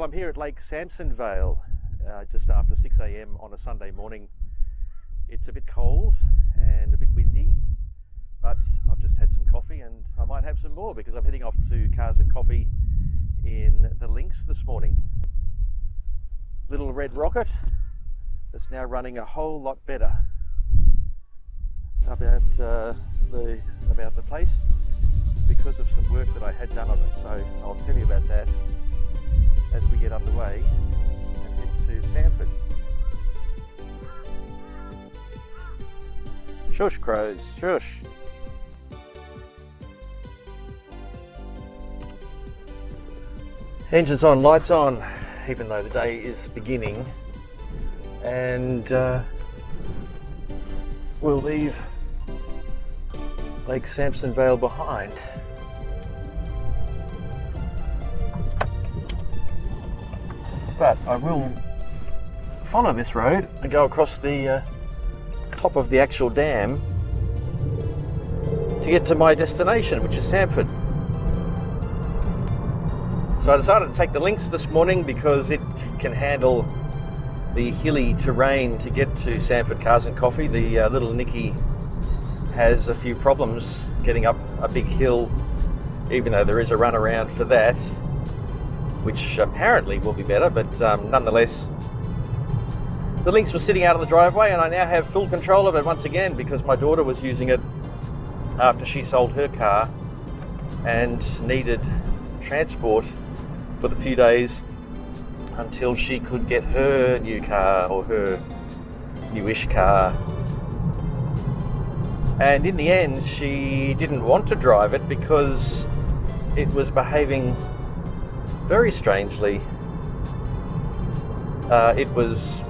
Well, I'm here at Lake Samsonvale just after 6 a.m. on a Sunday morning. It's a bit cold and a bit windy, but I've just had some coffee and I might have some more because I'm heading off to Cars and Coffee in the Links this morning. Little red rocket that's now running a whole lot better about the place because of some work that I had done on it. So I'll tell you about that as we get underway and head to Samford. Shush, crows, shush. Engines on, lights on, even though the day is beginning, and we'll leave Lake Samsonvale behind. But I will follow this road and go across the top of the actual dam to get to my destination, which is Samford. So I decided to take the Links this morning because it can handle the hilly terrain to get to Samford Cars and Coffee. The little Nicky has a few problems getting up a big hill, even though there is a runaround for that, which apparently will be better, but nonetheless, the Links was sitting out of the driveway and I now have full control of it once again because my daughter was using it after she sold her car and needed transport for the few days until she could get her new car or her newish car. And in the end, she didn't want to drive it because it was behaving very strangely. It was,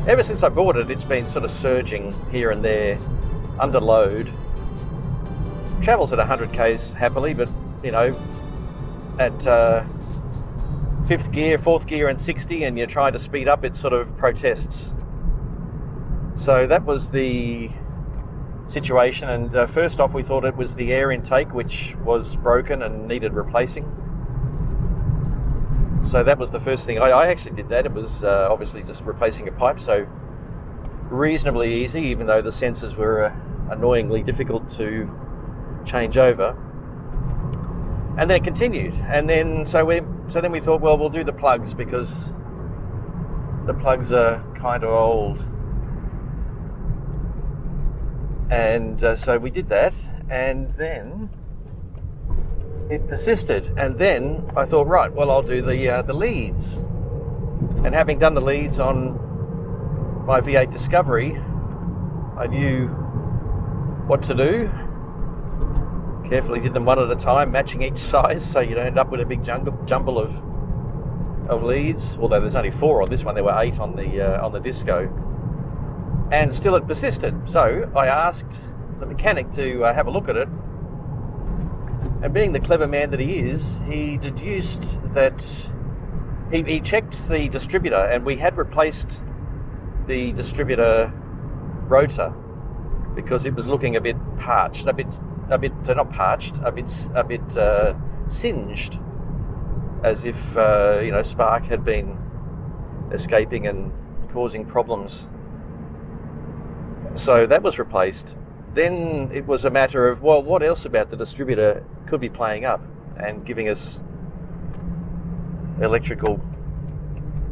ever since I bought it, it's been sort of surging here and there under load. Travels at 100 k's happily, but you know, at fifth gear, fourth gear and 60 and you're trying to speed up, it sort of protests. So that was the situation, and first off we thought it was the air intake which was broken and needed replacing. So that was the first thing. I actually did that. It was obviously just replacing a pipe, so reasonably easy, even though the sensors were annoyingly difficult to change over. And then it continued, and then so then we thought, well, we'll do the plugs because the plugs are kind of old. And so we did that, and then it persisted, and then I thought, right, well, I'll do the leads. And having done the leads on my V8 Discovery, I knew what to do. Carefully did them one at a time, matching each size, so you don't end up with a big jumble of leads. Although there's only 4 on this one, there were 8 on the Disco, and still it persisted. So I asked the mechanic to have a look at it. And being the clever man that he is, he deduced that he checked the distributor, and we had replaced the distributor rotor because it was looking a bit parched, a bit not parched, a bit singed, as if spark had been escaping and causing problems. So that was replaced. Then it was a matter of, well, what else about the distributor could be playing up and giving us electrical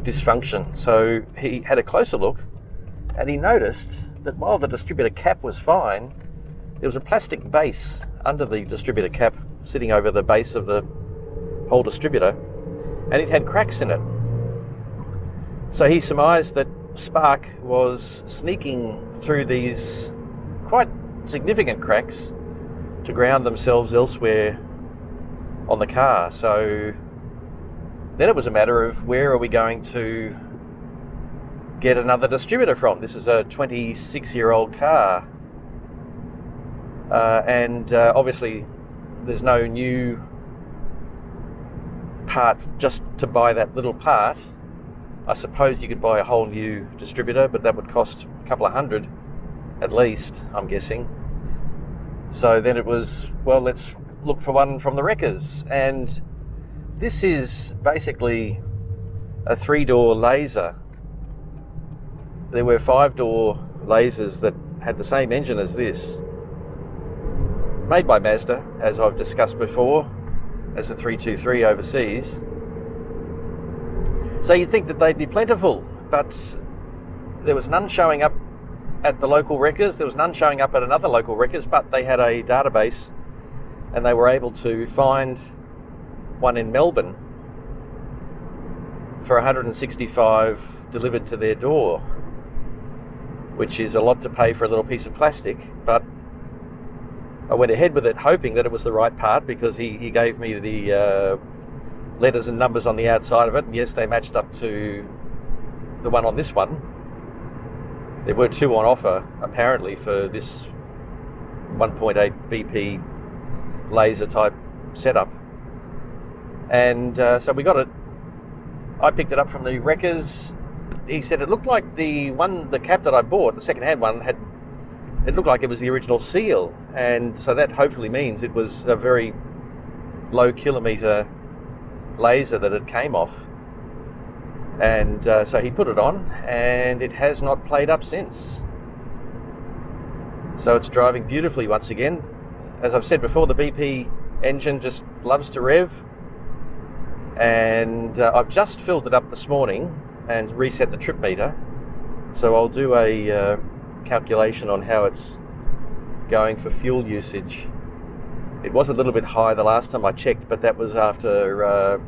dysfunction. So he had a closer look and he noticed that while the distributor cap was fine, there was a plastic base under the distributor cap sitting over the base of the whole distributor, and it had cracks in it. So he surmised that spark was sneaking through these quite significant cracks to ground themselves elsewhere on the car. So then it was a matter of, where are we going to get another distributor from? This is a 26-year-old car, and obviously there's no new part just to buy that little part. I suppose you could buy a whole new distributor, but that would cost a couple of $100 at least, I'm guessing. So then it was, well, let's look for one from the wreckers. And this is basically a 3-door laser. There were 5-door lasers that had the same engine as this, made by Mazda, as I've discussed before, as a 323 overseas. So you'd think that they'd be plentiful, but there was none showing up at the local wreckers. There was none showing up at another local wreckers, but they had a database and they were able to find one in Melbourne for 165 delivered to their door, which is a lot to pay for a little piece of plastic. But I went ahead with it hoping that it was the right part, because he gave me the letters and numbers on the outside of it, and yes, they matched up to the one on this one. There were 2 on offer apparently for this 1.8 BP laser type setup, and so we got it. I picked it up from the wreckers. He said it looked like the cap that I bought, the second-hand one, it looked like it was the original seal, and so that hopefully means it was a very low kilometre laser that it came off. And so he put it on, and it has not played up since. So it's driving beautifully once again. As I've said before, the BP engine just loves to rev, and I've just filled it up this morning and reset the trip meter. So I'll do a calculation on how it's going for fuel usage. It was a little bit high the last time I checked, but that was after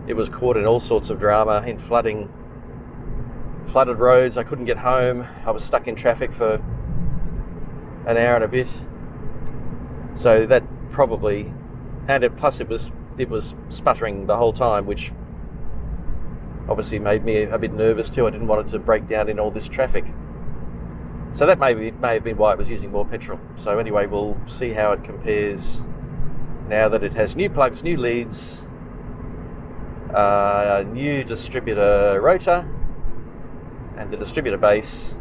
it was caught in all sorts of drama, in flooded roads. I couldn't get home. I was stuck in traffic for an hour and a bit. So that probably, plus it was sputtering the whole time, which obviously made me a bit nervous too. I didn't want it to break down in all this traffic. So that may have been why it was using more petrol. So anyway, we'll see how it compares now that it has new plugs, new leads, new distributor rotor, and the distributor base,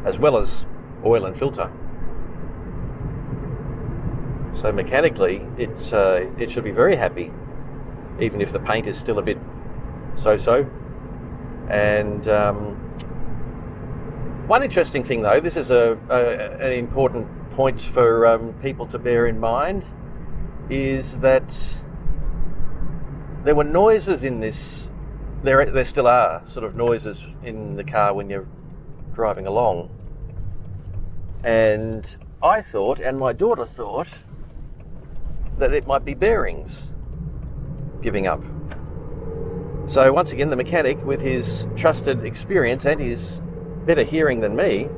as well as oil and filter. So mechanically, it should be very happy, even if the paint is still a bit so-so. And one interesting thing, though, this is an important point for people to bear in mind, is that there were noises in this. There still are sort of noises in the car when you're driving along. And I thought, and my daughter thought, that it might be bearings giving up. So once again, the mechanic, with his trusted experience and his better hearing than me,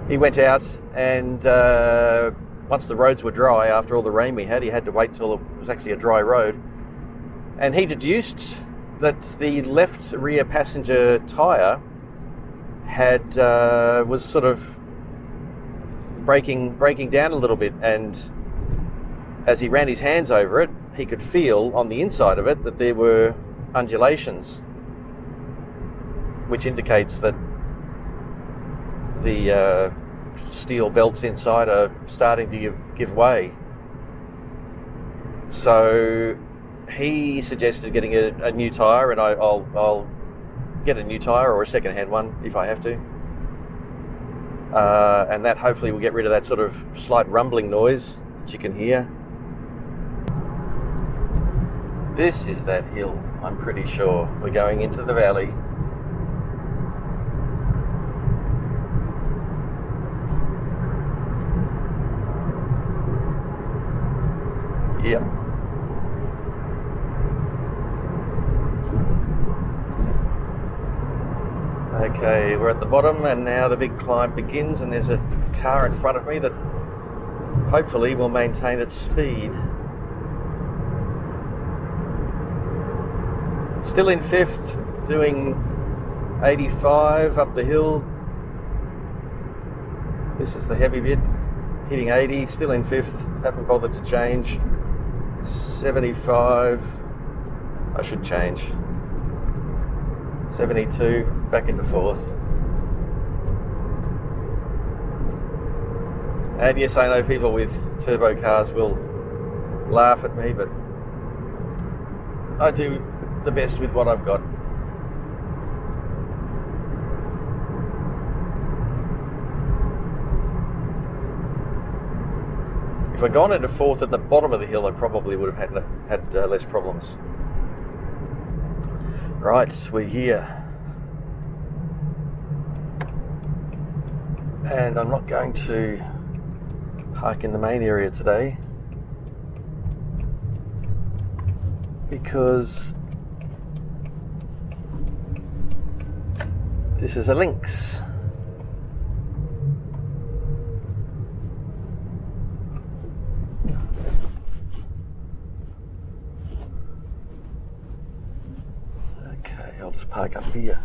he went out and once the roads were dry, after all the rain we had, he had to wait till it was actually a dry road, and he deduced that the left rear passenger tyre was sort of breaking down a little bit, and as he ran his hands over it, he could feel on the inside of it that there were undulations, which indicates that the steel belts inside are starting to give way. So he suggested getting a new tyre, and I'll get a new tyre or a second-hand one if I have to. And that hopefully will get rid of that sort of slight rumbling noise that you can hear. This is that hill, I'm pretty sure. We're going into the valley. Yep. Okay, we're at the bottom, and now the big climb begins, and there's a car in front of me that hopefully will maintain its speed. Still in fifth, doing 85 up the hill. This is the heavy bit, hitting 80, still in fifth, haven't bothered to change. 75, I should change. 72, back into fourth. And yes, I know people with turbo cars will laugh at me, but I do the best with what I've got. If I'd gone into fourth at the bottom of the hill, I probably would have had less problems. Right, we're here. And I'm not going to park in the main area today because this is a links. Okay, I'll just park up here.